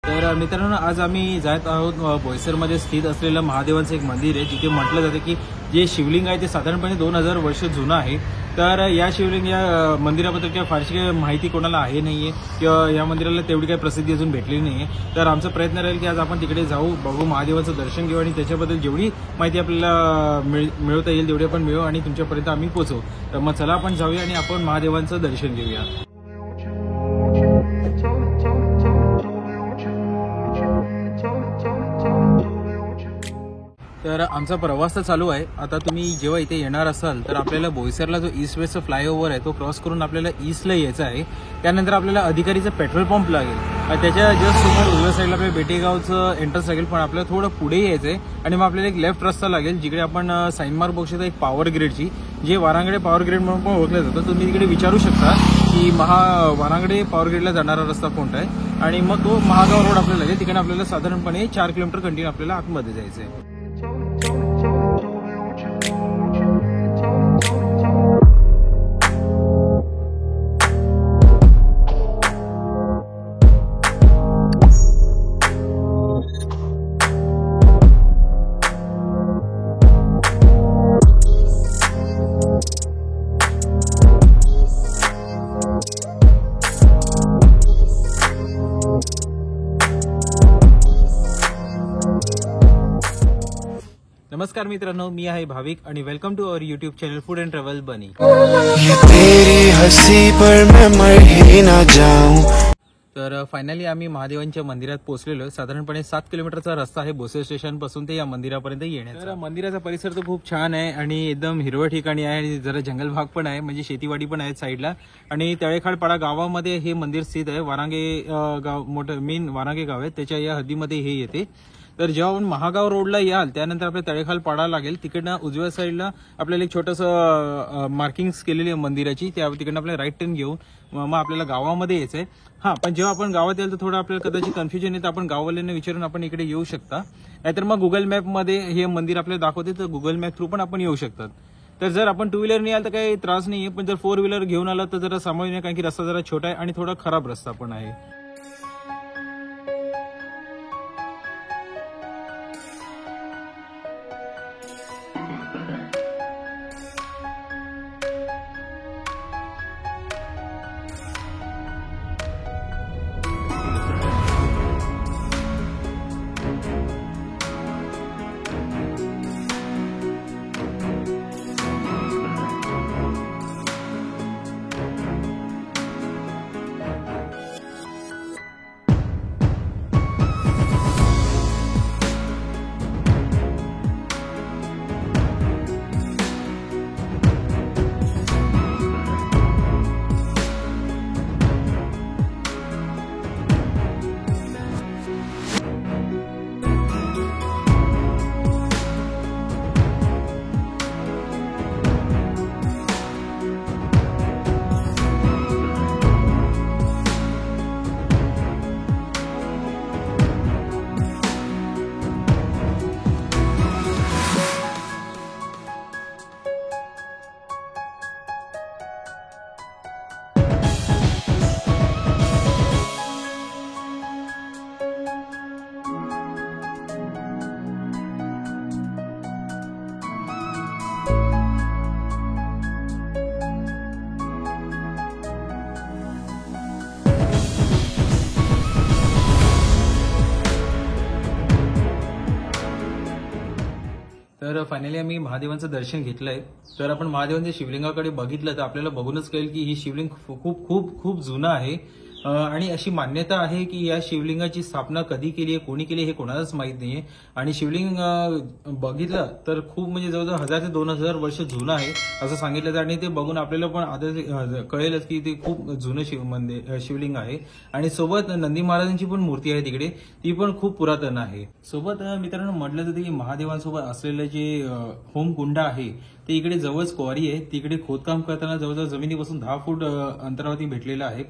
तर मित्रांनो, आज आम्ही जात आहोत बोईसरमध्ये स्थित असलेलं महादेवांचं एक मंदिर आहे, जिथे म्हटलं जातं की जे शिवलिंग आहे ते साधारणपणे 2000 वर्ष जुनं आहे। तर या शिवलिंग या मंदिराबद्दल काही फारशी काही माहिती कोणाला आहे नाहीये किंवा या मंदिराला तेवढी काही प्रसिद्धी अजून भेटली नाहीये। तर आमचा प्रयत्न राहील की आज आपण तिकडे जाऊ, बघू, महादेवाचं दर्शन घेऊ आणि त्याच्याबद्दल जेवढी माहिती आपल्याला मिळवता येईल तेवढी आपण मिळवू आणि तुमच्यापर्यंत आम्ही पोहोचू। तर मग चला आपण जाऊया आणि आपण महादेवांचं दर्शन घेऊया। तर आमचा प्रवास तर चालू आहे। आता तुम्ही जेव्हा इथे येणार असाल तर आपल्याला बोईसरला जो ईस्ट वेस्ट फ्लायओव्हर आहे तो क्रॉस करून आपल्याला ईस्टला यायचं आहे। त्यानंतर आपल्याला अधिकारीचा पेट्रोल पंप लागेल आणि त्याच्या जस्ट समोर उजव्या साईडला आपल्या बेटेगावचं एंट्रन्स लागेल, पण आपल्याला थोडं पुढे यायचं आहे आणि मग आपल्याला एक लेफ्ट रस्ता लागेल, जिकडे आपण साईनमार्क बघू शकता एक पॉवर ग्रिडची, जे वारांगडे पॉवर ग्रिड म्हणून पण ओळखलं जातं। तुम्ही तिकडे विचारू शकता की वारांगडे पॉवर ग्रिडला जाणारा रस्ता कोणता आहे आणि मग तो महागाव रोड आपल्याला लागेल। तिकडे आपल्याला साधारणपणे 4 किलोमीटर कंटिन्यू आपल्याला आतमध्ये जायचं आहे। नमस्कार मित्रांनो, मी आहे भाविक आणि welcome to our YouTube channel food and travel बनी। तर फायनली आम्ही महादेवांच्या मंदिरात पोहोचलेलो। साधारणपणे 7 किलोमीटरचा रस्ता आहे बोईसर स्टेशन पासून ते या मंदिरापर्यंत येण्याचा। तर मंदिराचा परिसर तर खूप छान आहे आणि एकदम हिरवळ ठिकाणी आहे आणि जरा जंगल भाग पण आहे, म्हणजे शेतीवाडी पण आहे साईडला। आणि तळेखालपाडा गावामध्ये हे मंदिर स्थित आहे। वारांगे गाव मोठं मेन वारांगे गाव आहे, त्याच्या या हद्दीमध्ये हे येते। तर जेव्हा आपण महागाव रोडला याल त्यानंतर आपल्या तळेखाल पाडा लागेल, तिकडनं उजव्या साईडला आपल्याला एक छोटंसं मार्किंग्स केलेली आहे मंदिराची, त्या तिकडनं आपल्याला राईट टर्न घेऊन मग आपल्याला गावामध्ये यायचंय। पण जेव्हा आपण गावात याल तर थोडं आपल्याला कदाचित कन्फ्युजन येतं, आपण गाववाल्यांना विचारून आपण इकडे येऊ शकता, नाहीतर मग गुगल मॅपमध्ये हे मंदिर आपल्याला दाखवते, तर गुगल मॅप थ्रू पण आपण येऊ शकतात। तर जर आपण 2 व्हीलरने याल तर काही त्रास नाहीये, पण जर 4 व्हीलर घेऊन आला तर जरा सांभाळून या, कारण की रस्ता जरा छोटा आहे आणि थोडा खराब रस्ता पण आहे। तर फायनली आम्ही महादेवांचं दर्शन घेतलंय। तर आपण महादेवांच्या शिवलिंगाकडे बघितलं तर आपल्याला बघूनच कळेल की ही शिवलिंग खूप खूप खूप जुनं आहे आणि अशी मान्यता आहे की या शिवलिंगाची स्थापना कधी केली आहे, कोणी केली हे कोणालाच माहित नाहीये। आणि शिवलिंग बघितलं तर खूप म्हणजे जवळजवळ 1000 ते 2000 वर्ष जुनं आहे असं सांगितलं जातं आणि ते बघून आपल्याला पण आता कळेलच की ते खूप जुनं शिवलिंग आहे। आणि सोबत नंदी महाराजांची पण मूर्ती आहे तिकडे, ती पण खूप पुरातन आहे। सोबत मित्रांनो म्हटलं जातं की महादेवांसोबत असलेलं जे होमकुंड आहे ते इकडे जवळच क्वारी आहे, तिकडे खोदकाम करताना जवळजवळ जमिनीपासून 10 फूट अंतरावरती भेटलेलं आहे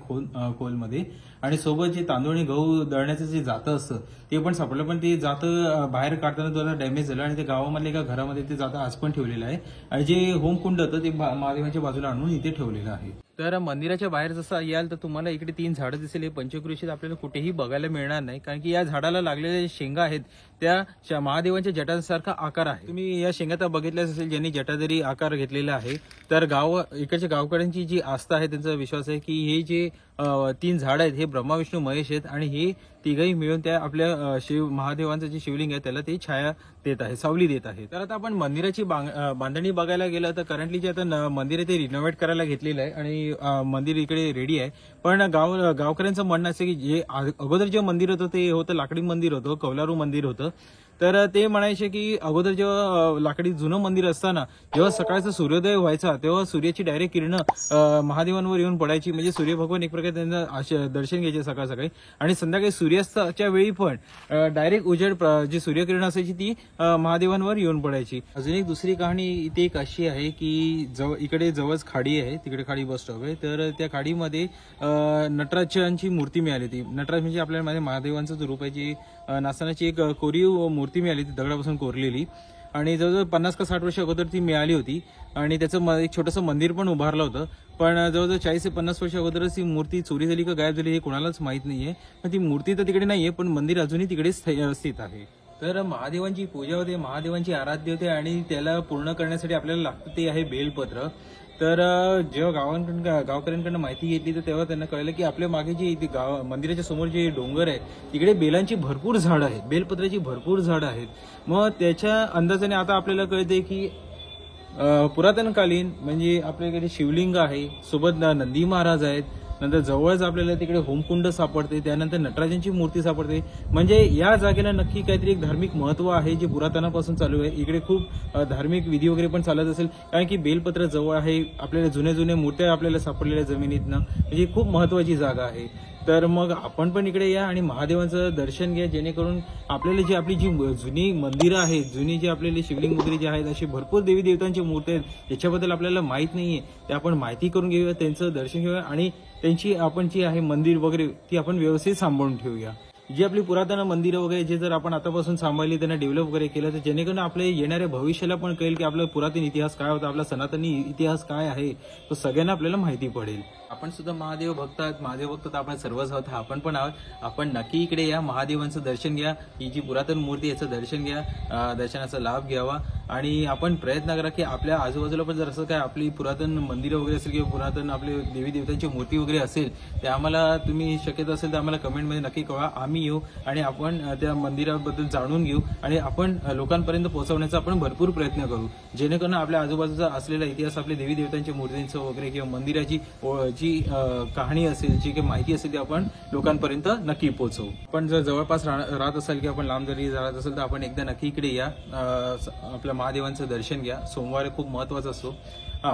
खोलमध्ये। आणि सोबत जे तांदूळ आणि गहू दळण्याचं जे जातं असतं ते पण सापडलं, पण ते जातं बाहेर काढताना जरा डॅमेज झालं आणि ते गावामधल्या एका घरामध्ये ते जातं आज पण ठेवलेलं आहे। आणि जे होमकुंड होतं ते महादेवांच्या बाजूला आणून इथे ठेवलेलं आहे। तर मंदिराच्या बाहेर जसं याल तर तुम्हाला इकडे 3 झाडं दिसेल. हे पंचक्रोशीत आपल्याला कुठेही बघायला मिळणार नाही, कारण की या झाडाला लागलेल्या शेंगा आहेत त्या महादेवांच्या जटांसारखा आकार आहे. तुम्ही या शेंगा तर बघितल्याच असेल, ज्यांनी जटाधारी आकार घेतलेला आहे. तर इकडच्या गावकऱ्यांची जी आस्था आहे, त्यांचा विश्वास आहे की हे जे 3 झाड आहेत हे ब्रह्मा विष्णू महेश आहेत आणि हे तिघही मिळून त्या आपल्या महादेवांचं जे शिवलिंग आहे त्याला ते छाया देत आहे, सावली देत आहे. तर आता आपण मंदिराची बांधणी बघायला गेलं तर करंटली जे आता मंदिर आहे ते रिनोव्हेट करायला घेतलेलं आहे आणि मंदिर इकडे रेडी आहे. पण गावकऱ्यांचं म्हणणं असं की जे अगोदर जे मंदिर होतं ते होतं लाकडी मंदिर होतं, कौलारू मंदिर होतं. तर ते म्हणायचे की अगोदर जेव्हा लाकडी जुनं मंदिर असताना जेव्हा सकाळचा सूर्योदय व्हायचा तेव्हा सूर्याची डायरेक्ट किरणं महादेवांवर येऊन पडायची. म्हणजे सूर्य भगवान एक प्रकारे त्यांचं दर्शन घ्यायचे सकाळ सकाळी आणि संध्याकाळी सूर्यास्ताच्या वेळी पण डायरेक्ट उजेड जी सूर्यकिरण असायची ती महादेवांवर येऊन पडायची. अजून एक दुसरी कहाणी इथे एक अशी आहे की इकडे जवळच खाडी आहे, तिकडे खाडी बस स्टॉप आहे. तर त्या खाडीमध्ये नटराजांची मूर्ती मिळाली होती. नटराज म्हणजे आपल्याला महादेवांचं रूप आहे, जी नाचण्याची एक कोरीव मूर्ती मिळाली ती दगडापासून कोरलेली आणि जवळजवळ 50 का 60 वर्ष अगोदर ती मिळाली होती आणि त्याचं एक छोटंसं मंदिर पण उभारलं होतं. पण जवळजवळ 40 ते 50 वर्ष अगोदरच ती मूर्ती चोरी झाली का गायब झाली हे कोणालाच माहित नाहीये. पण ती मूर्ती तर तिकडे नाहीये, पण मंदिर अजूनही तिकडे स्थित आहे. तर महादेवांची पूजा होते, महादेवांची आराध्य होते आणि त्याला पूर्ण करण्यासाठी आपल्याला लागतं ते आहे बेलपत्र. तर जेव्हा गावकऱ्यांकडनं माहिती घेतली तर तेव्हा त्यांना कळलं की आपल्या मागे जे मंदिराच्या समोर जे डोंगर आहे तिकडे बेलांची भरपूर झाडं आहेत, बेलपत्राची भरपूर झाडं आहेत. मग त्याच्या अंदाजाने आता आपल्याला कळते की पुरातनकालीन म्हणजे आपल्याकडे शिवलिंग आहे, सोबत नंदी महाराज आहेत, नंतर जवळच आपल्याला तिकडे होमकुंड सापडते, त्यानंतर नटराजांची मूर्ती सापडते. म्हणजे या जागेला नक्की काहीतरी एक धार्मिक महत्व आहे जे पुरातनापासून चालू आहे. इकडे खूप धार्मिक विधी वगैरे पण चालत असेल, कारण की बेलपत्र जवळ आहे, आपल्याला जुन्या मूर्त्या आपल्याला सापडलेल्या जमिनीतनं, म्हणजे खूप महत्वाची जागा आहे. तर मग आपण पण इकडे या आणि महादेवांचं दर्शन घ्या, जेणेकरून आपल्याला जी आपली जी जुनी मंदिरं आहेत, जुनी जी आपल्याला शिवलिंग वगैरे जे आहेत, अशी भरपूर देवी देवतांची मूर्ती आहेत याच्याबद्दल आपल्याला माहित नाहीये, ते आपण माहिती करून घेऊया, त्यांचं दर्शन घेऊया आणि त्यांची आपण जी आहे मंदिर वगैरे ती आपण व्यवस्थित सांभाळून ठेवूया. जी आपली पुरातन मंदिरं वगैरे जे जर आपण आतापासून सांभाळली, त्यांना डेव्हलप वगैरे केलं, तर जेणेकरून आपल्या येणाऱ्या भविष्याला पण कळेल की आपला पुरातन इतिहास काय होता, आपला सनातनी इतिहास काय आहे, तो सगळ्यांना आपल्याला माहिती पडेल. आपण सुद्धा महादेव भक्त आहात, महादेव भक्त तर आपण सर्वच आहोत, आपण पण आहोत. आपण नक्की इकडे या, महादेवांचं दर्शन घ्या, ही जी पुरातन मूर्ती याचं दर्शन घ्या, दर्शनाचा लाभ घ्यावा आणि आपण प्रयत्न करा की आपल्या आजूबाजूला पण जर असं काय आपली पुरातन मंदिरं वगैरे असेल किंवा पुरातन आपले देवी देवतांची मूर्ती वगैरे असेल, ते आम्हाला तुम्ही शक्यतो असेल तर आम्हाला कमेंटमध्ये नक्की कळवा. आम्ही येऊ आणि आपण त्या मंदिराबद्दल जाणून घेऊ आणि आपण लोकांपर्यंत पोहोचवण्याचा आपण भरपूर प्रयत्न करू, जेणेकरून आपल्या आजूबाजूचा असलेला इतिहास, आपल्या देवी देवतांच्या मूर्तींचं वगैरे किंवा मंदिराची जी कहाणी असेल, जी काही माहिती असेल ती आपण लोकांपर्यंत नक्की पोहोचवू. पण जर जवळपास राहत असाल किंवा आपण लांब जरी राहत असेल तर आपण एकदा नक्की इकडे या, आपल्या महादेवांचं दर्शन घ्या. सोमवार खूप महत्वाचा असतो.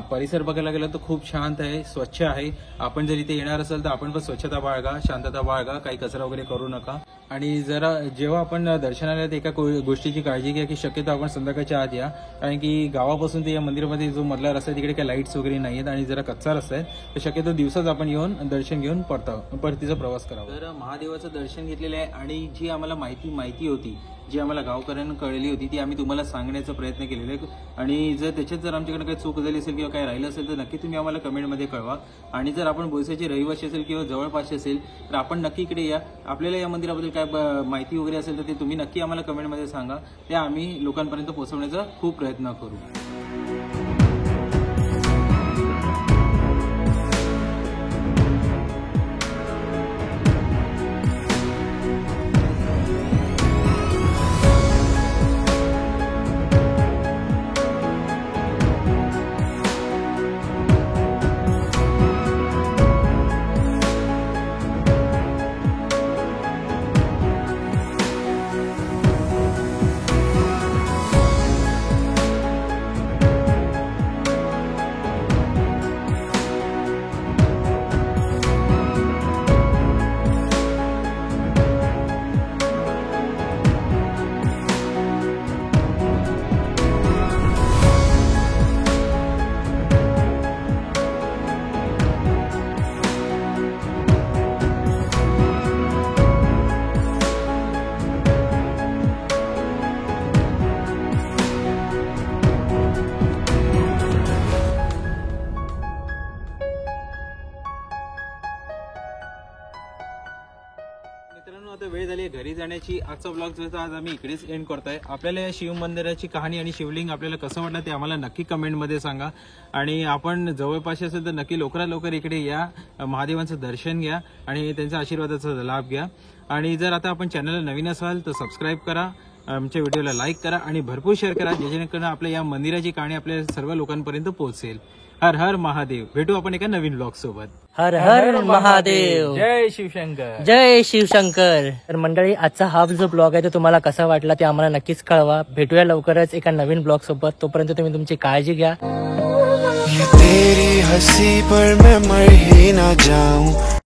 परिसर बघायला गेलं तर खूप शांत आहे, स्वच्छ आहे. आपण जर इथे येणार असेल तर आपण पण स्वच्छता बाळगा, शांतता बाळगा, काही कचरा वगैरे करू नका. आणि जरा जेव्हा आपण दर्शनाला एका गोष्टीची काळजी घ्या की शक्यतो आपण संध्याकाळच्या आत या, कारण की गावापासून ते या मंदिरामध्ये जो मधला रस्ता आहे तिकडे काही लाईट्स वगैरे नाही आहेत आणि जरा कच्चा रस्ता आहे, तर शक्यतो दिवसाच आपण येऊन दर्शन घेऊन परतीचा प्रवास करावा. तर महादेवाचं दर्शन घेतलेलं आहे आणि जी आम्हाला माहिती होती, जी आम्हाला गावकऱ्यांना कळली होती, ती आम्ही तुम्हाला सांगण्याचा प्रयत्न केलेला आहे. आणि जर आमच्याकडे काही चूक झाली असेल किंवा काही राहिलं असेल तर नक्की तुम्ही आम्हाला कमेंटमध्ये कळवा. आणि जर आपण बोईसरचे रहिवासी असेल किंवा जवळपास असेल तर आपण नक्की इकडे या. आपल्याला या मंदिराबद्दल काय माहिती वगैरे असेल तर ते तुम्ही नक्की आम्हाला कमेंटमध्ये सांगा, ते आम्ही लोकांपर्यंत पोहोचवण्याचा खूप प्रयत्न करू. जाण्याची आजचा ब्लॉग जो आज आम्ही इकडेच एंड करतोय. आपल्याला या शिव मंदिराची कहाणी आणि शिवलिंग आपल्याला कसं वाटलं ते आम्हाला नक्की कमेंटमध्ये सांगा. आणि आपण जवळपास असेल तर नक्की लवकरात लवकर इकडे या, महादेवांचं दर्शन घ्या आणि त्यांच्या आशीर्वादाचा लाभ घ्या. आणि जर आता आपण चॅनलला नवीन असाल तर सबस्क्राईब करा, आमच्या व्हिडिओला लाईक करा आणि भरपूर शेअर करा, जेणेकरून आपल्या या मंदिराची कहाणी आपल्या सर्व लोकांपर्यंत पोहोचेल. हर हर महादेव. भेटू आपण एका नवीन ब्लॉग सोबत. हर हर महादेव. जय शिवशंकर. जय शिवशंकर. तर मंडळी, आजचा हा जो ब्लॉग आहे तो तुम्हाला कसा वाटला ते आम्हाला नक्कीच कळवा. भेटूया लवकरच एका नवीन ब्लॉग सोबत. तोपर्यंत तुम्ही तुमची काळजी घ्या. ये तेरी हंसी पर मैं मर ही ना जाऊं.